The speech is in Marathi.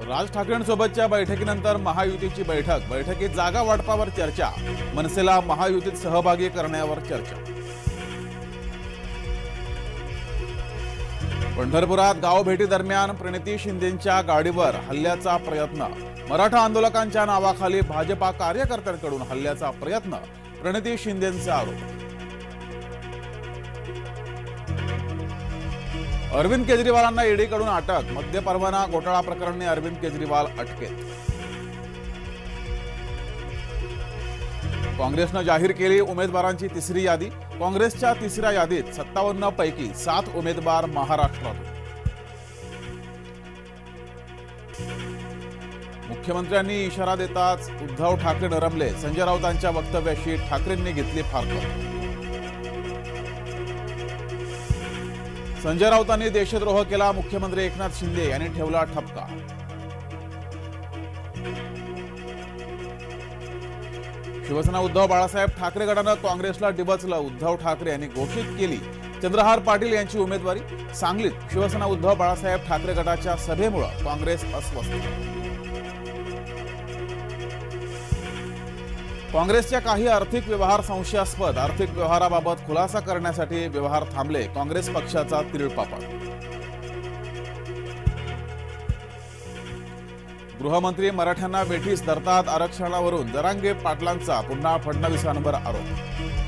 राज ठाकरेंसोबतच्या बैठकीनंतर महायुतीची बैठकीत जागा वाटपावर चर्चा, मनसेला महायुतीत सहभागी करण्यावर चर्चा। पंढरपुरात गाव भेटी दरम्यान प्रणिती शिंदेंच्या गाडीवर हल्ल्याचा प्रयत्न, मराठा आंदोलकांच्या नावाखाली भाजपा कार्यकर्त्यांकडून हल्ल्याचा प्रयत्न, प्रणिती शिंदेंचा आरोप। अरविंद केजरीवालांना ईडीकडून अटक, मद्य परवाना घोटाळा प्रकरणी अरविंद केजरीवाल अटकेत। काँग्रेसनं जाहीर केली उमेदवारांची तिसरी यादी, काँग्रेसच्या तिसऱ्या यादीत 57 पैकी 7 उमेदवार महाराष्ट्रातून। मुख्यमंत्र्यांनी इशारा देताच उद्धव ठाकरे नरमले, संजय राऊतांच्या वक्तव्याशी ठाकरेंनी घेतली फारकत। संजय राऊतांनी देशद्रोह केला, मुख्यमंत्री एकनाथ शिंदे यांनी ठेवला ठपका। शिवसेना उद्धव बाळासाहेब ठाकरे गटानं काँग्रेसला डिवचलं, उद्धव ठाकरे यांनी घोषित केली चंद्रहार पाटील यांची उमेदवारी। सांगलीत शिवसेना उद्धव बाळासाहेब ठाकरे गटाच्या सभेमुळे काँग्रेस अस्वस्थ। काँग्रेसच्या काही आर्थिक व्यवहार संशयास्पद, आर्थिक व्यवहाराबाबत खुलासा करण्यासाठी व्यवहार थांबले, काँग्रेस पक्षाचा तिळपापड। गृहमंत्री मराठ्यांना वेठीस धरतात, आरक्षणावरून जरांगे पाटलांचा पुन्हा फडणवीसांवर आरोप।